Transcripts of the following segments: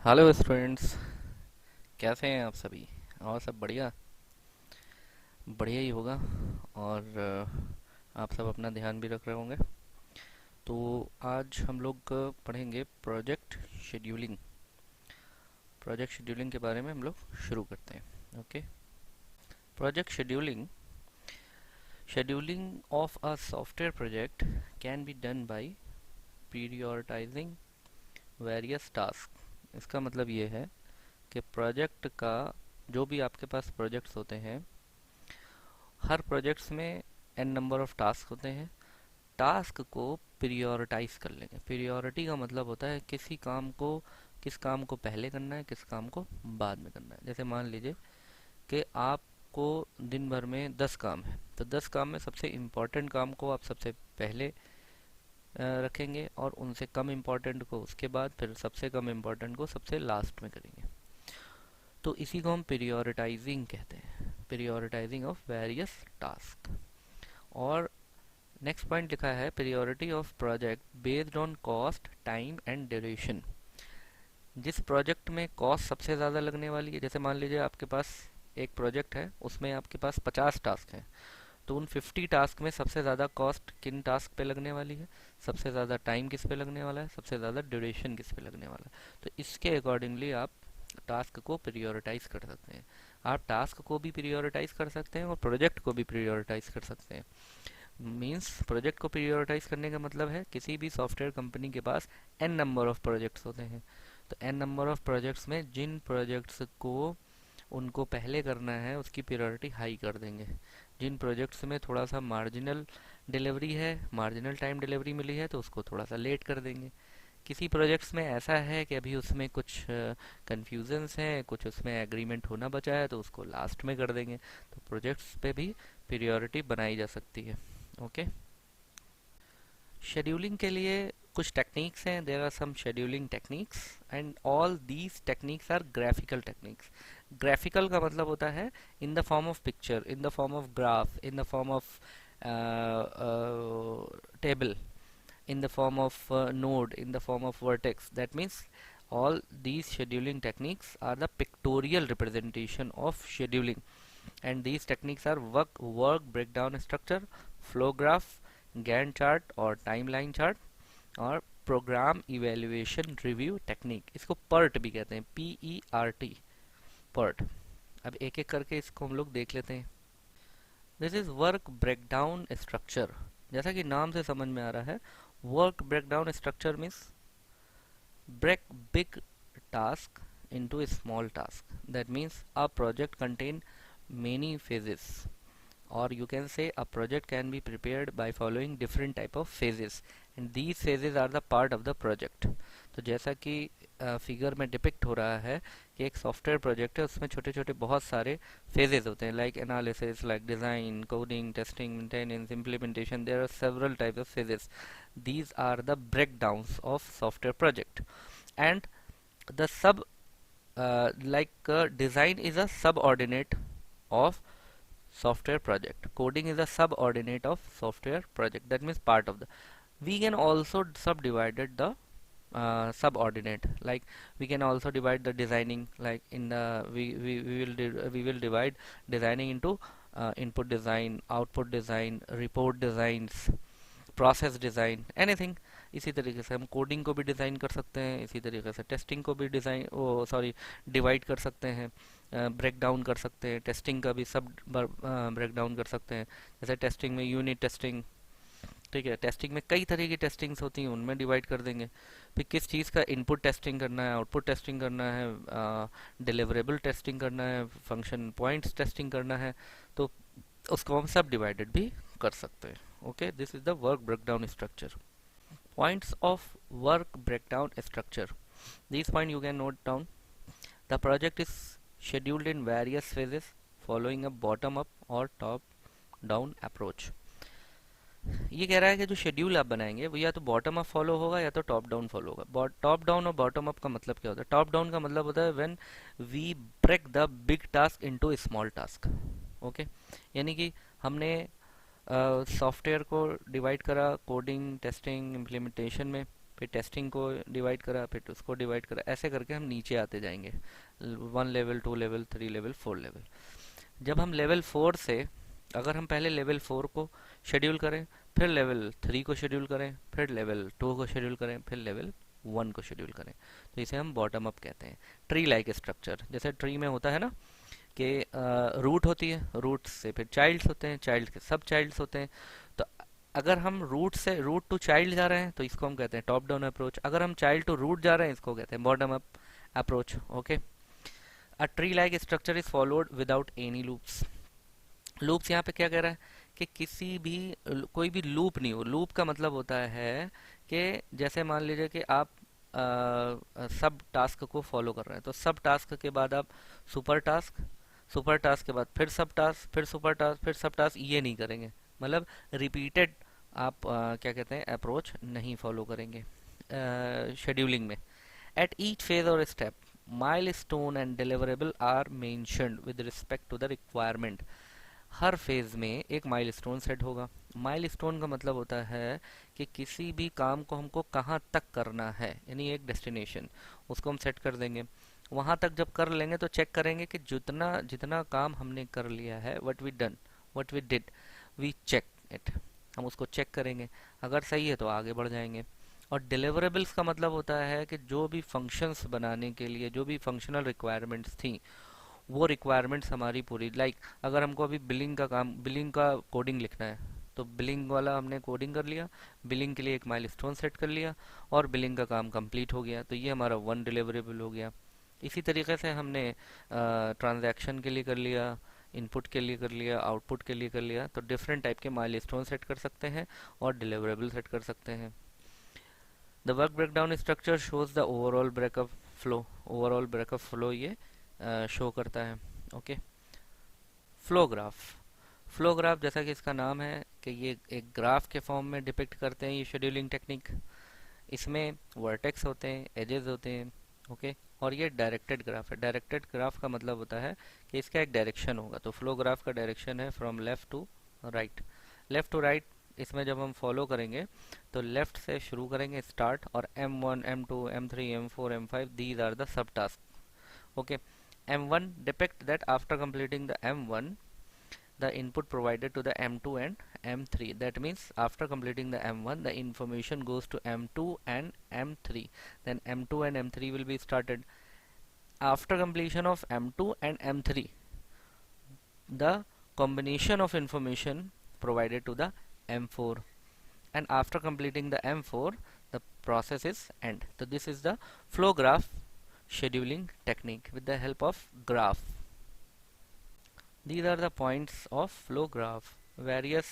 Hello students, कैसे हैं आप सभी? और सब बढ़िया बढ़िया ही होगा। और आप सब अपना ध्यान भी रख रहे होंगे। तो आज हम लोग पढ़ेंगे प्रोजेक्ट शेड्यूलिंग। प्रोजेक्ट शेड्यूलिंग के बारे में हम लोग शुरू करते हैं। Okay. Project scheduling, scheduling of a software project can be done by prioritizing various task. इसका मतलब ये है कि प्रोजेक्ट का, जो भी आपके पास प्रोजेक्ट्स होते हैं, हर प्रोजेक्ट्स में एन नंबर ऑफ टास्क होते हैं। टास्क को प्रियोरिटाइज कर लेंगे। प्रियोरिटी का मतलब होता है किस काम को पहले करना है, किस काम को बाद में करना है। जैसे मान लीजिए कि आपको दिन भर में 10 काम है, तो 10 काम में सबसे इम्पोर्टेंट काम को आप सबसे पहले रखेंगे, और उनसे कम इम्पोर्टेंट को उसके बाद, फिर सबसे कम इम्पोर्टेंट को सबसे लास्ट में करेंगे। तो इसी को हम प्रियोरिटाइजिंग कहते हैं, प्रियोरिटाइजिंग ऑफ वेरियस टास्क। और नेक्स्ट पॉइंट लिखा है priority of project based on cost, time and duration. जिस प्रोजेक्ट में कॉस्ट सबसे ज़्यादा लगने वाली है, जैसे मान लीजिए आपके पास एक प्रोजेक्ट है, उसमें आपके पास 50 टास्क हैं, तो उन 50 टास्क में सबसे ज़्यादा कॉस्ट किन टास्क पे लगने वाली है, सबसे ज़्यादा टाइम किस पे लगने वाला है, सबसे ज़्यादा ड्यूरेशन किस पे लगने वाला है। तो इसके अकॉर्डिंगली आप टास्क को प्रियोरिटाइज कर सकते हैं। आप टास्क को भी प्रियोरिटाइज कर सकते हैं और प्रोजेक्ट को भी प्रियोरिटाइज कर सकते हैं। मीन्स प्रोजेक्ट को प्रायोरिटाइज करने का मतलब है किसी भी सॉफ्टवेयर कंपनी के पास एन नंबर ऑफ प्रोजेक्ट्स होते हैं। तो एन नंबर ऑफ प्रोजेक्ट्स में जिन प्रोजेक्ट्स को उनको पहले करना है उसकी प्रायोरिटी हाई कर देंगे। जिन प्रोजेक्ट्स में थोड़ा सा मार्जिनल डिलीवरी है, मार्जिनल टाइम डिलीवरी मिली है, तो उसको थोड़ा सा लेट कर देंगे। किसी प्रोजेक्ट्स में ऐसा है कि अभी उसमें कुछ कन्फ्यूजन्स हैं, कुछ उसमें एग्रीमेंट होना बचा है, तो उसको लास्ट में कर देंगे। तो प्रोजेक्ट्स पे भी प्रायोरिटी बनाई जा सकती है। ओके। शेड्यूलिंग के लिए कुछ टेक्निक्स हैं। There are some scheduling techniques and all these techniques are graphical techniques. Graphical का मतलब होता है in the form of picture, in the form of graph, in the form of table, in the form of node, in the form of vertex. That means all these scheduling techniques are the pictorial representation of scheduling, and these techniques are work breakdown structure, flow graph, Gantt chart और timeline chart, और programme evaluation review technique. इसको PERT भी कहते हैं, PERT, PERT. अब एक एक करके इसको हम लोग देख लेते हैं। This is work breakdown structure. जैसा कि नाम से समझ में आ रहा है, work breakdown structure means break big task into a small task. That means a project contain many phases, or you can say a project can be prepared by following different type of phases, and these phases are the part of the project. तो जैसा कि figure में depict हो रहा है कि एक software project है, उसमें छोटे छोटे बहुत सारे फेजेस होते हैं, like analysis, like design, coding, testing, maintenance, implementation. There are several types of phases. these are the breakdowns of software project. And the design is a subordinate of software project. Coding is a subordinate of software project. That means part of the. We can also subdivided the subordinate. Like we can also divide the designing. Like in the we will divide designing into input design, output design, report designs, process design, anything. इसी तरीके से हम coding को भी design कर सकते हैं, इसी तरीके से टेस्टिंग को भी डिवाइड कर सकते हैं, ब्रेक डाउन कर सकते हैं। टेस्टिंग का भी सब ब्रेक डाउन कर सकते हैं। जैसे टेस्टिंग में यूनिट टेस्टिंग, ठीक है, टेस्टिंग में कई तरह की टेस्टिंग्स होती हैं, उनमें डिवाइड कर देंगे। फिर किस चीज़ का इनपुट टेस्टिंग करना है, आउटपुट टेस्टिंग करना है, डिलीवरेबल टेस्टिंग करना है, फंक्शन पॉइंट्स टेस्टिंग करना है, तो उसको हम सब डिवाइडेड भी कर सकते हैं। Okay, this is the work breakdown structure. Points of work breakdown structure. These points you can note down. The project is scheduled in various phases following a bottom up or top down approach. ये कह रहा है कि जो schedule आप बनाएंगे वो या तो बॉटम अप फॉलो होगा या तो टॉप डाउन फॉलो होगा। टॉप डाउन और बॉटम अप का मतलब क्या होता है? टॉप डाउन का मतलब होता है when we break the big task into small task. Okay, यानी कि हमने सॉफ्टवेयर को डिवाइड करा कोडिंग, टेस्टिंग, इम्प्लीमेंटेशन में। फिर टेस्टिंग को डिवाइड करा, फिर उसको डिवाइड करा, ऐसे करके हम नीचे आते जाएंगे, 1 लेवल, 2 लेवल, 3 लेवल, 4 लेवल। जब हम लेवल 4 से, अगर हम पहले लेवल 4 को शेड्यूल करें, फिर लेवल 3 को शेड्यूल करें, फिर लेवल 2 को शेड्यूल करें, फिर लेवल 1 को शेड्यूल करें, तो इसे हम बॉटम अप कहते हैं। ट्री लाइक स्ट्रक्चर, जैसे ट्री में होता है ना कि रूट होती है, रूट से फिर चाइल्ड्स होते हैं, चाइल्ड के सब चाइल्ड्स होते हैं। तो अगर हम रूट से रूट टू चाइल्ड जा रहे हैं तो इसको हम कहते हैं टॉप डाउन अप्रोच। अगर हम चाइल्ड टू रूट जा रहे हैं इसको कहते हैं bottom up approach. Okay, a tree like structure is followed without any loops. Loops यहाँ पे क्या कह रहा है कि किसी भी कोई भी लूप नहीं हो। लूप का मतलब होता है कि जैसे मान लीजिए कि आप सब टास्क को फॉलो कर रहे हैं, तो सब टास्क के बाद आप सुपर टास्क, सुपर टास्क के बाद फिर सब टास्क, फिर सुपर टास्क, फिर सब टास्क, ये नहीं करेंगे। मतलब रिपीटेड आप क्या कहते हैं अप्रोच नहीं फॉलो करेंगे शेड्यूलिंग में। एट ईच फेज और step milestone and deliverable are mentioned with respect to the requirement. हर फेज में एक माइलस्टोन सेट होगा। माइलस्टोन का मतलब होता है कि किसी भी काम को हमको कहाँ तक करना है, यानी एक डेस्टिनेशन, उसको हम सेट कर देंगे। वहां तक जब कर लेंगे तो चेक करेंगे कि जितना जितना काम हमने कर लिया है, what we did, we check it, हम उसको चेक करेंगे। अगर सही है तो आगे बढ़ जाएंगे। और डिलीवरेबल्स का मतलब होता है कि जो भी फंक्शंस बनाने के लिए जो भी फंक्शनल रिक्वायरमेंट्स थी, वो रिक्वायरमेंट्स हमारी पूरी, अगर हमको अभी बिलिंग का कोडिंग लिखना है, तो बिलिंग वाला हमने कोडिंग कर लिया, बिलिंग के लिए एक माइलस्टोन सेट कर लिया और बिलिंग का काम कंप्लीट हो गया, तो ये हमारा 1 डिलीवरेबल हो गया। इसी तरीके से हमने ट्रांजैक्शन के लिए कर लिया, इनपुट के लिए कर लिया, आउटपुट के लिए कर लिया, तो डिफरेंट टाइप के माइलस्टोन सेट कर सकते हैं और डिलीवरेबल सेट कर सकते हैं। The work breakdown structure shows the overall breakup flow. Overall breakup flow ये शो करता है। Okay, flow graph. Flow graph जैसा कि इसका नाम है कि ये एक ग्राफ के फॉर्म में डिपिक्ट करते हैं ये शेड्यूलिंग टेक्निक। इसमें वर्टेक्स होते हैं, एजेस होते हैं। ओके, और ये डायरेक्टेड ग्राफ है। डायरेक्टेड ग्राफ का मतलब होता है कि इसका एक डायरेक्शन होगा। तो फ्लो ग्राफ का डायरेक्शन है from left to right. Left to right इसमें जब हम फॉलो करेंगे तो लेफ्ट से शुरू करेंगे स्टार्ट, और M1, M2, M3, M4, M5 these are the subtask. Okay, M1 depict that after completing the M1, the input provided to the M2 and M3. That means after completing the M1, the information goes to M2 and M3. Then M2 and M3 will be started. After completion of M2 and M3, the combination of information provided to the M4. And after completing the M4, the process is end. So this is the flow graph scheduling technique with the help of graph. These are the points of flow graph. Various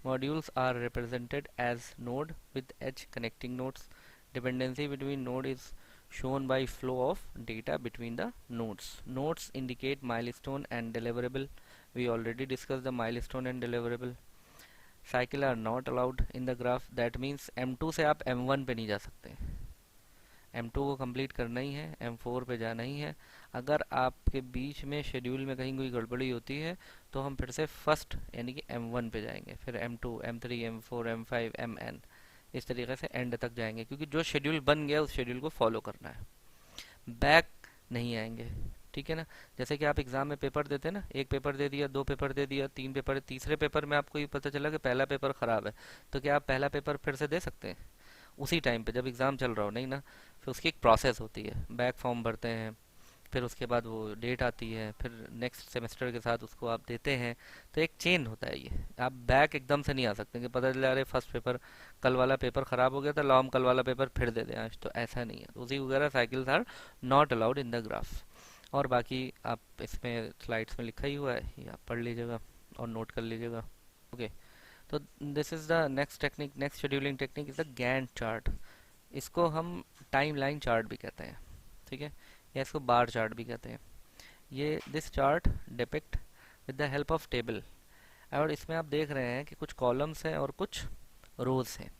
modules are represented as node with edge connecting nodes. Dependency between node is shown by flow of data between the nodes. Nodes indicate milestone and deliverable. We already discussed the milestone and deliverable. Cycle are not allowed in the graph. That means M2 से आप M1 पे नहीं जा सकते, M2 को complete करना ही है, M4 पे जाना ही है। अगर आपके बीच में शेड्यूल में कहीं कोई गड़बड़ी होती है तो हम फिर से फर्स्ट यानी कि M1 पे जाएंगे, फिर M2, M3, M4, M5, Mn, इस तरीके से एंड तक जाएंगे, क्योंकि जो शेड्यूल बन गया उस शेड्यूल को फॉलो करना है, बैक नहीं आएंगे। ठीक है ना। जैसे कि आप एग्जाम में पेपर देते हैं ना, एक पेपर दे दिया, 2 पेपर दे दिया, 3 पेपर, तीसरे पेपर में आपको ये पता चला कि पहला पेपर खराब है, तो क्या आप पहला पेपर फिर से दे सकते हैं उसी टाइम पे जब एग्ज़ाम चल रहा हो? नहीं ना। फिर उसकी एक प्रोसेस होती है, बैक फॉर्म भरते हैं, फिर उसके बाद वो डेट आती है, फिर नेक्स्ट सेमेस्टर के साथ उसको आप देते हैं, तो एक चेन होता है ये। आप बैक एकदम से नहीं आ सकते कि पता चला अरे फर्स्ट पेपर, कल वाला पेपर ख़राब हो गया था, लाओ हम कल वाला पेपर फिर दे दें आज, तो ऐसा नहीं है। उसी वगैरह cycles are not allowed in the graph. और बाकी आप इसमें स्लाइड्स में लिखा ही हुआ है, ये आप पढ़ लीजिएगा और नोट कर लीजिएगा। ओके, तो this is the next technique, next scheduling technique is the Gantt chart. इसको हम टाइम लाइन चार्ट भी कहते हैं, ठीक है, या इसको बार चार्ट भी कहते हैं। ये this chart depict with the help of table, और इसमें आप देख रहे हैं कि कुछ कॉलम्स हैं और कुछ रोज हैं।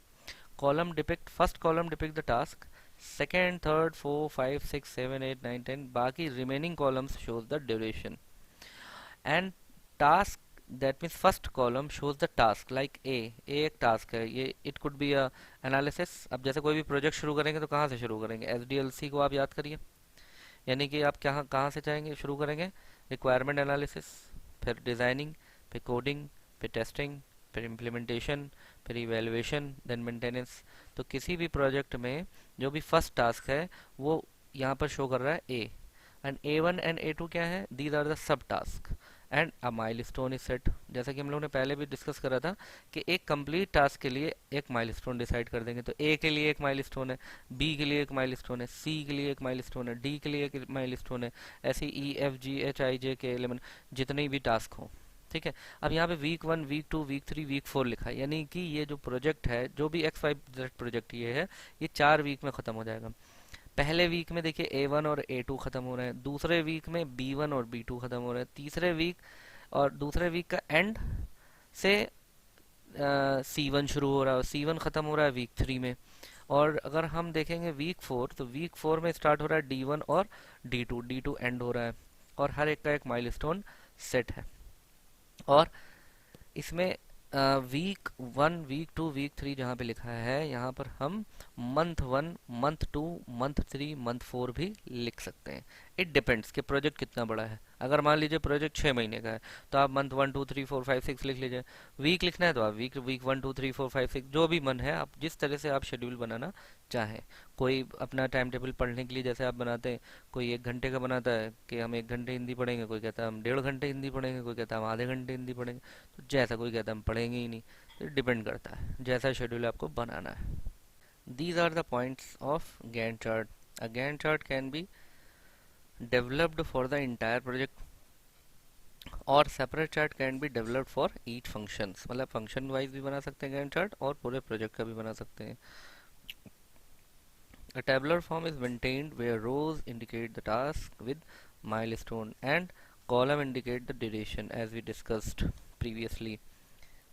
Column depict, first column depict the task, second, third, 4, 5, 6, 7, 8, 9, 10, बाकी remaining columns shows the duration. And task that means first column shows the task like a एक टास्क है ये, it could be a analysis. अब जैसे कोई भी project शुरू करेंगे तो कहाँ से शुरू करेंगे, एसडीएलसी को आप याद करिए, यानी कि आप कहाँ कहाँ से चाहेंगे शुरू करेंगे, रिक्वायरमेंट एनालिसिस, फिर डिज़ाइनिंग, फिर कोडिंग, फिर टेस्टिंग, फिर इम्प्लीमेंटेशन, फिर इवेलुएशन, देन मेंटेनेंस। तो किसी भी प्रोजेक्ट में जो भी फर्स्ट टास्क है वो यहाँ पर शो कर रहा है ए, एंड A1 एंड A2 क्या है, these are the subtask and a milestone is set. जैसा कि हम लोगों ने पहले भी डिस्कस करा था कि एक कंप्लीट टास्क के लिए एक माइलस्टोन डिसाइड कर देंगे, तो ए के लिए एक माइलस्टोन है, बी के लिए एक माइलस्टोन है, सी के लिए एक माइलस्टोन है, डी के लिए एक माइलस्टोन है, ऐसे E F G H I J K L M जितने भी टास्क हों। ठीक है। अब यहाँ पे वीक 1, वीक 2, वीक 3, वीक 4 लिखा है, यानी कि ये जो प्रोजेक्ट है, जो भी XYZ प्रोजेक्ट ये है, ये 4 वीक में ख़त्म हो जाएगा। पहले वीक में देखिए A1 और A2 खत्म हो रहे हैं, दूसरे वीक में B1 और B2 खत्म हो रहे हैं, तीसरे वीक और दूसरे वीक का एंड से C1 शुरू हो रहा है और C1 खत्म हो रहा है वीक 3 में। और अगर हम देखेंगे वीक 4, तो वीक 4 में स्टार्ट हो रहा है D1 और D2 एंड हो रहा है, और हर एक का एक माइलस्टोन सेट है। और इसमें वीक 1, वीक 2, वीक 3 जहाँ पे लिखा है, यहाँ पर हम मंथ 1, मंथ 2, मंथ 3, मंथ 4 भी लिख सकते हैं। इट डिपेंड्स कि प्रोजेक्ट कितना बड़ा है। अगर मान लीजिए प्रोजेक्ट 6 महीने का है तो आप मंथ 1, 2, 3, 4, 5, 6 लिख लीजिए। वीक लिखना है तो आप वीक 1, 2, 3, 4, 5, 6 जो भी मन है, आप जिस तरह से आप शेड्यूल बनाना चाहें। कोई अपना टाइम टेबल पढ़ने के लिए जैसे आप बनाते हैं, कोई 1 घंटे का बनाता है कि हम 1 घंटे हिंदी पढ़ेंगे, कोई कहता है हम 1.5 घंटे हिंदी पढ़ेंगे, कोई कहता है हम आधे घंटे हिंदी पढ़ेंगे, तो जैसा कोई कहता है हम पढ़ेंगे ही नहीं। तो डिपेंड करता है जैसा शेड्यूल आपको बनाना है। These are the points of Gantt chart. A Gantt chart can be developed for the entire project और separate chart can be developed for each functions, मतलब फंक्शन वाइज भी बना सकते हैं गैंट चार्ट और पूरे प्रोजेक्ट का भी बना सकते हैं। A tabular form is maintained where rows indicate the task with milestone and column indicate the duration as we discussed previously.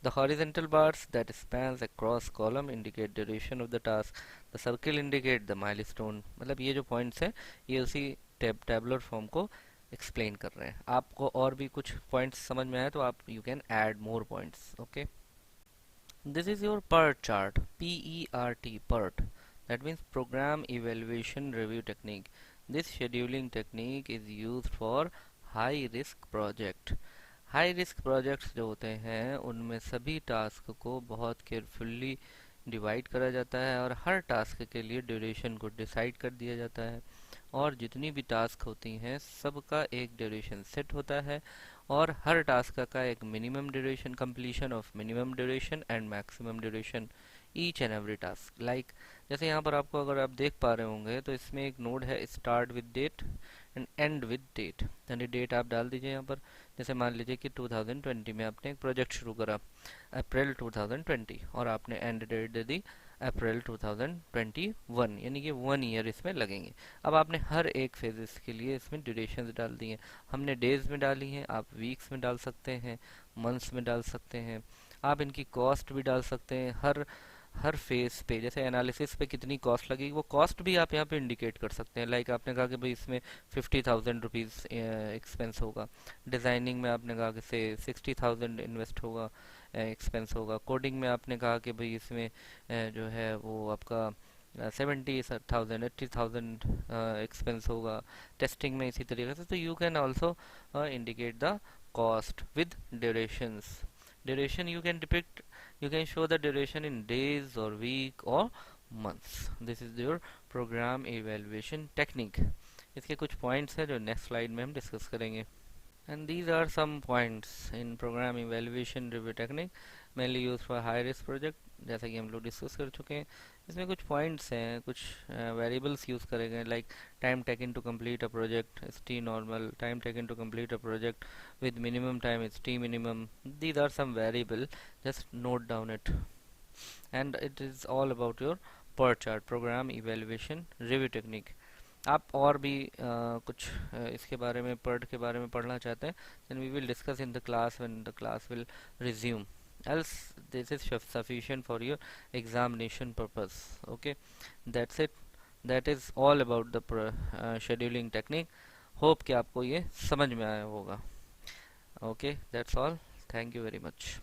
The horizontal bars that spans across column indicate duration of the task. The circle indicate the milestone. मतलब ये जो points हैं ये उसी tabular form को explain कर रहे हैं। आपको और भी कुछ points समझ में आए तो आप you can add more points. Okay. This is your PERT chart. PERT, PERT. That means Program Evaluation Review Technique. This scheduling technique is used for high risk project. High risk projects जो होते हैं उनमें सभी task को बहुत carefully divide करा जाता है और हर टास्क के लिए ड्यूरेशन को डिसाइड कर दिया जाता है, और जितनी भी टास्क होती हैं सबका एक ड्यूरेशन सेट होता है, और हर टास्क का एक minimum duration, completion of minimum duration and maximum duration each and every task. Like जैसे यहाँ पर आपको अगर आप देख पा रहे होंगे तो इसमें एक नोड है start with date and end with date, यानी डेट आप डाल दीजिए यहाँ पर। जैसे मान लीजिए कि 2020 में आपने एक प्रोजेक्ट शुरू करा अप्रैल 2020 और आपने एंड डेट दे दी अप्रैल 2021, यानी कि 1 ईयर इसमें लगेंगे। अब आपने हर एक फेजेस के लिए इसमें ड्यूरेशन डाल दी हैं। हमने डेज में डाली हैं, आप वीक्स में डाल सकते हैं, मंथ्स में डाल सकते हैं, आप इनकी कॉस्ट भी डाल सकते हैं। हर हर फेज पे जैसे एनालिसिस पे कितनी कॉस्ट लगेगी वो कॉस्ट भी आप यहाँ पे इंडिकेट कर सकते हैं। लाइक आपने कहा कि भाई इसमें 50,000 रुपीज़ एक्सपेंस होगा, डिज़ाइनिंग में आपने कहा कि से 60,000 इन्वेस्ट होगा, एक्सपेंस होगा, कोडिंग में आपने कहा कि भाई इसमें जो है वो आपका 70,000 80,000 एक्सपेंस होगा, टेस्टिंग में इसी तरीके से। तो you can also indicate the cost with durations. Duration you can depict, you can show the duration in days or week or months. This is your program evaluation technique. इसके कुछ points हैं जो next slide में हम discuss करेंगे। And these are some points in program evaluation review technique mainly used for high risk project, जैसा कि हम लोग डिस्कस कर चुके हैं। इसमें कुछ पॉइंट्स हैं, कुछ वेरिएबल्स यूज़ करेंगे, like time taken to complete a project is T normal, time taken to complete a project with minimum time is t minimum. These are some variable, just note down it, and it is all about your PERT chart, program evaluation review technique. आप और भी कुछ इसके बारे में PERT के बारे में पढ़ना चाहते हैं then we will discuss in the class when the class will resume, else this is sufficient for your examination purpose. Okay, that's it. That is all about the scheduling technique. Hope कि आपको ये समझ में आया होगा. Okay, that's all. Thank you very much.